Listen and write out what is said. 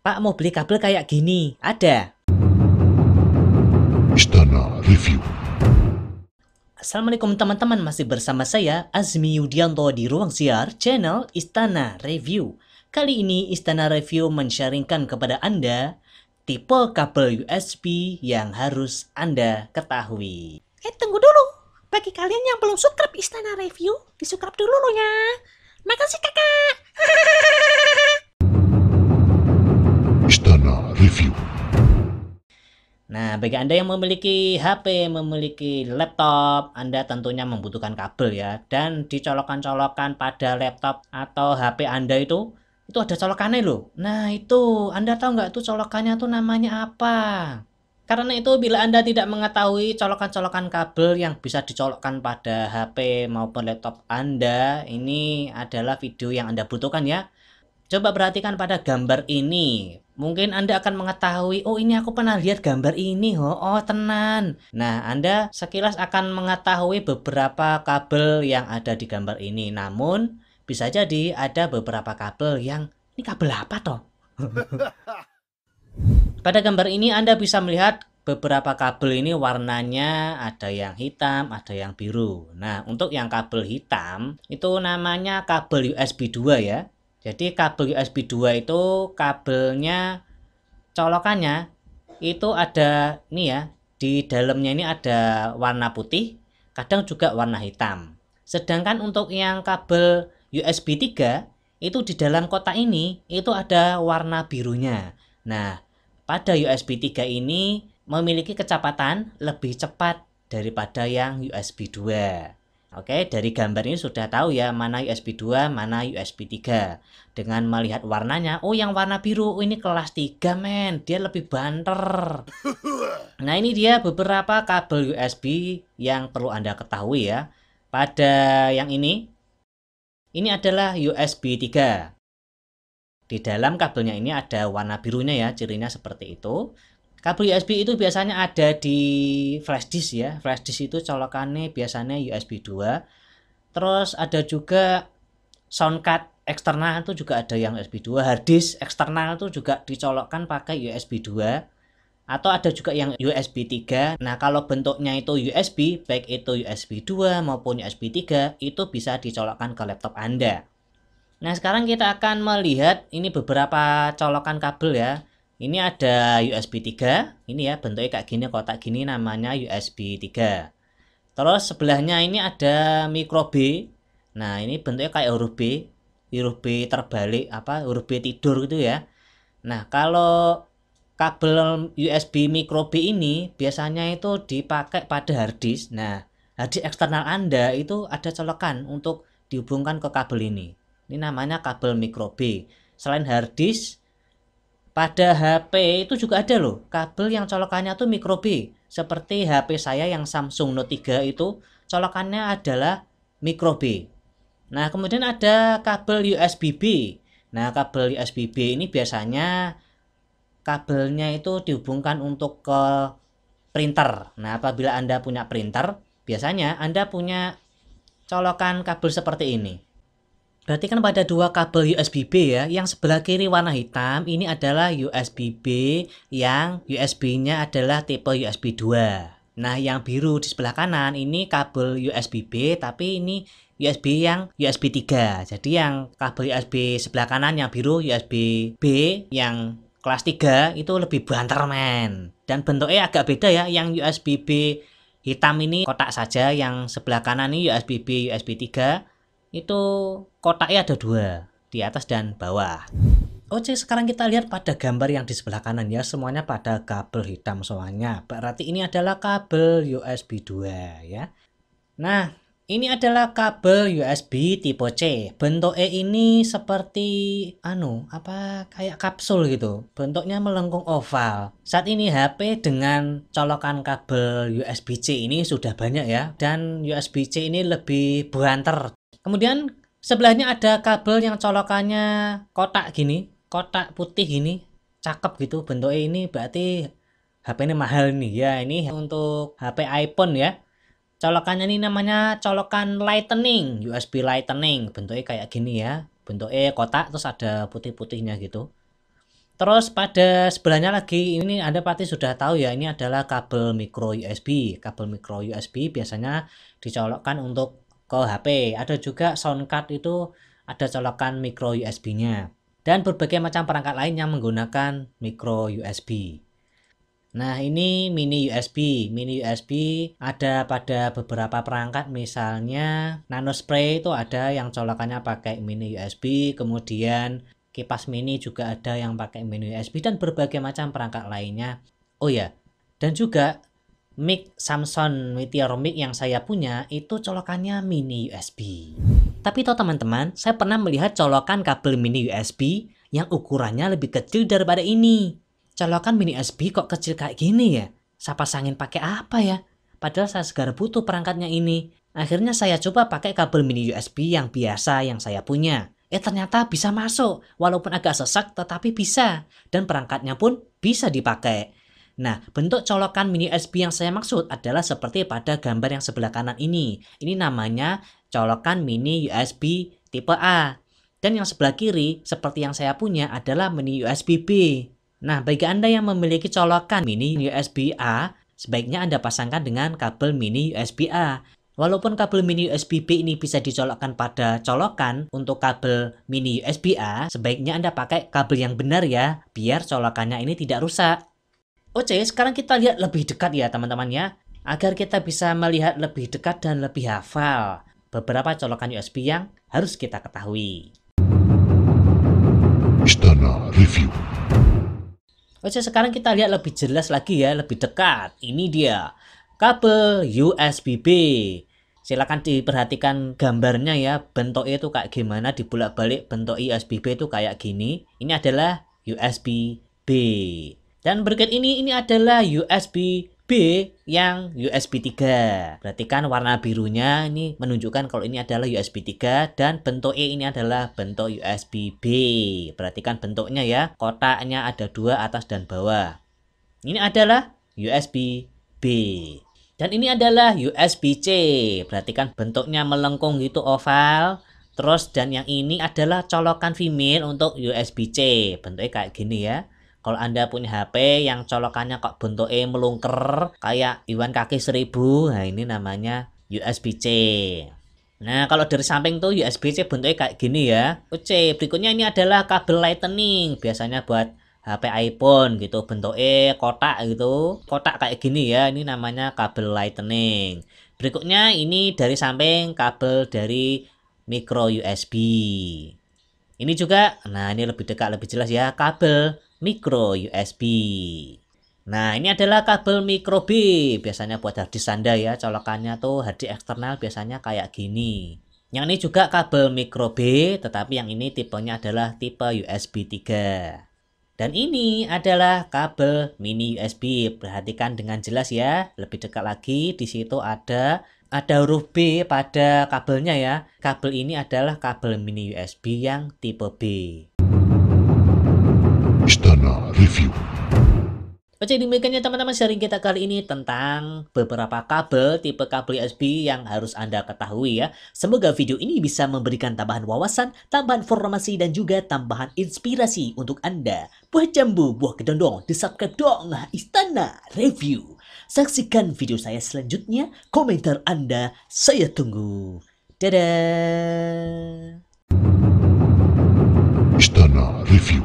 Pak, mau beli kabel kayak gini, ada. Istana Review. Assalamualaikum teman-teman, masih bersama saya Azmi Yudianto di ruang siar channel Istana Review. Kali ini Istana Review men-sharingkan kepada Anda tipe kabel USB yang harus Anda ketahui. Tunggu dulu. Bagi kalian yang belum subscribe Istana Review, di-subscribe dulu lo ya. Makasih kakak. Istana Review. Nah, bagi Anda yang memiliki HP, memiliki laptop, Anda tentunya membutuhkan kabel ya. Dan dicolokkan-colokkan pada laptop atau HP Anda itu ada colokannya loh. Nah, itu Anda tahu nggak tuh colokannya tuh namanya apa? Karena itu bila Anda tidak mengetahui colokan-colokan kabel yang bisa dicolokkan pada HP maupun laptop Anda, ini adalah video yang Anda butuhkan ya. Coba perhatikan pada gambar ini. Mungkin Anda akan mengetahui, oh ini aku pernah lihat gambar ini, oh tenan. Nah, Anda sekilas akan mengetahui beberapa kabel yang ada di gambar ini. Namun, bisa jadi ada beberapa kabel yang, ini kabel apa toh? Pada gambar ini Anda bisa melihat beberapa kabel ini warnanya ada yang hitam, ada yang biru. Nah, untuk yang kabel hitam, itu namanya kabel USB 2 ya. Jadi kabel USB 2 itu kabelnya colokannya itu ada nih ya, di dalamnya ini ada warna putih, kadang juga warna hitam. Sedangkan untuk yang kabel USB 3 itu di dalam kotak ini itu ada warna birunya. Nah, pada USB 3 ini memiliki kecepatan lebih cepat daripada yang USB 2. Oke, dari gambar ini sudah tahu ya mana USB 2, mana USB 3. Dengan melihat warnanya, oh yang warna biru, oh ini kelas 3 men, dia lebih banter. Nah ini dia beberapa kabel USB yang perlu Anda ketahui ya. Pada yang ini adalah USB 3. Di dalam kabelnya ini ada warna birunya ya, cirinya seperti itu. Kabel USB itu biasanya ada di flash disk ya. Flash disk itu colokannya biasanya USB 2. Terus ada juga sound card eksternal itu juga ada yang USB 2. Hard disk eksternal itu juga dicolokkan pakai USB 2. Atau ada juga yang USB 3. Nah, kalau bentuknya itu USB, baik itu USB 2 maupun USB 3, itu bisa dicolokkan ke laptop Anda. Nah, sekarang kita akan melihat ini beberapa colokan kabel ya. Ini ada USB 3, ini ya bentuknya kayak gini, kotak gini namanya USB 3. Terus sebelahnya ini ada micro B. Nah, ini bentuknya kayak huruf B terbalik huruf B tidur gitu ya. Nah, kalau kabel USB micro B ini biasanya itu dipakai pada hard disk. Nah, hard disk eksternal Anda itu ada colokan untuk dihubungkan ke kabel ini. Ini namanya kabel micro B. Selain hard disk, pada HP itu juga ada loh kabel yang colokannya tuh micro B. Seperti HP saya yang Samsung Note 3 itu colokannya adalah micro B. Nah, kemudian ada kabel USB B. Nah, kabel USB B ini biasanya kabelnya itu dihubungkan untuk ke printer. Nah, apabila Anda punya printer, biasanya Anda punya colokan kabel seperti ini. Berarti kan pada dua kabel USB B ya, yang sebelah kiri warna hitam ini adalah USB B yang USB-nya adalah tipe USB 2. Nah, yang biru di sebelah kanan ini kabel USB B tapi ini USB yang USB 3. Jadi yang kabel USB sebelah kanan yang biru USB B yang kelas 3 itu lebih banter men. Dan bentuknya agak beda ya, yang USB B hitam ini kotak saja, yang sebelah kanan ini USB B USB 3 itu kotaknya ada dua, di atas dan bawah. Oke, sekarang kita lihat pada gambar yang di sebelah kanan ya, semuanya pada kabel hitam semuanya. Berarti ini adalah kabel USB 2 ya. Nah, ini adalah kabel USB tipe C. Bentuknya ini seperti kayak kapsul gitu. Bentuknya melengkung oval. Saat ini HP dengan colokan kabel USB C ini sudah banyak ya, dan USB C ini lebih banter. Kemudian sebelahnya ada kabel yang colokannya kotak gini, kotak putih gini, cakep gitu bentuknya. Ini berarti HP ini mahal nih ya. Ini untuk HP iPhone ya. Colokannya ini namanya colokan Lightning, USB Lightning. Bentuknya kayak gini ya. Bentuknya kotak terus ada putih-putihnya gitu. Terus pada sebelahnya lagi ini Anda pasti sudah tahu ya, ini adalah kabel micro USB. Kabel micro USB biasanya dicolokkan untuk ke HP. Ada juga sound card itu ada colokan micro USB-nya. Dan berbagai macam perangkat lain yang menggunakan micro USB. Nah, ini mini USB. Mini USB ada pada beberapa perangkat, misalnya nano spray itu ada yang colokannya pakai mini USB, kemudian kipas mini juga ada yang pakai mini USB dan berbagai macam perangkat lainnya. Oh ya, dan juga mic Samsung Meteor Mic yang saya punya itu colokannya mini USB. Tapi toh teman-teman, saya pernah melihat colokan kabel mini USB yang ukurannya lebih kecil daripada ini. Colokan mini USB kok kecil kayak gini ya? Saya pasangin pakai apa ya? Padahal saya segera butuh perangkatnya ini. Akhirnya saya coba pakai kabel mini USB yang biasa yang saya punya. Ternyata bisa masuk, walaupun agak sesak tetapi bisa. Dan perangkatnya pun bisa dipakai. Nah, bentuk colokan mini USB yang saya maksud adalah seperti pada gambar yang sebelah kanan ini. Ini namanya colokan mini USB tipe A. Dan yang sebelah kiri, seperti yang saya punya adalah mini USB B. Nah, bagi Anda yang memiliki colokan mini USB A, sebaiknya Anda pasangkan dengan kabel mini USB A. Walaupun kabel mini USB B ini bisa dicolokkan pada colokan untuk kabel mini USB A, sebaiknya Anda pakai kabel yang benar ya, biar colokannya ini tidak rusak. Oke, sekarang kita lihat lebih dekat ya teman-teman ya, agar kita bisa melihat lebih dekat dan lebih hafal beberapa colokan USB yang harus kita ketahui. Istana Review. Oke, sekarang kita lihat lebih jelas lagi ya, lebih dekat. Ini dia, kabel USB-B. Silakan diperhatikan gambarnya ya, bentuknya itu kayak gimana, dibulak-balik bentuk USB-B itu kayak gini. Ini adalah USB-B. Dan berikut ini adalah USB-B yang USB 3. Perhatikan warna birunya ini menunjukkan kalau ini adalah USB 3 dan bentuknya ini adalah bentuk USB-B. Perhatikan bentuknya ya, kotaknya ada dua, atas dan bawah. Ini adalah USB-B. Dan ini adalah USB-C. Perhatikan bentuknya melengkung gitu, oval. Terus dan yang ini adalah colokan female untuk USB-C. Bentuknya kayak gini ya. Kalau Anda punya HP yang colokannya kok bentuknya melungker kayak Iwan kaki 1000, nah ini namanya USB-C. Nah, kalau dari samping tuh USB-C bentuknya kayak gini ya. Oke, berikutnya ini adalah kabel lightning. Biasanya buat HP iPhone gitu, bentuknya kotak gitu, kotak kayak gini ya, ini namanya kabel lightning. Berikutnya ini dari samping kabel dari micro USB. Ini juga, nah ini lebih dekat, lebih jelas ya, kabel micro USB. Nah, ini adalah kabel micro B, biasanya buat harddisk Anda ya, colokannya tuh harddisk eksternal biasanya kayak gini. Yang ini juga kabel micro B, tetapi yang ini tipenya adalah tipe USB 3. Dan ini adalah kabel mini USB. Perhatikan dengan jelas ya. Lebih dekat lagi, di situ ada huruf B pada kabelnya ya. Kabel ini adalah kabel mini USB yang tipe B. Istana Review. Oke, demikiannya teman-teman sharing kita kali ini tentang beberapa kabel, tipe kabel USB yang harus Anda ketahui ya. Semoga video ini bisa memberikan tambahan wawasan, tambahan informasi, dan juga tambahan inspirasi untuk Anda. Buah jambu, buah kedondong, di-subscribe dong Istana Review. Saksikan video saya selanjutnya, komentar Anda saya tunggu. Dadah! Istana Review.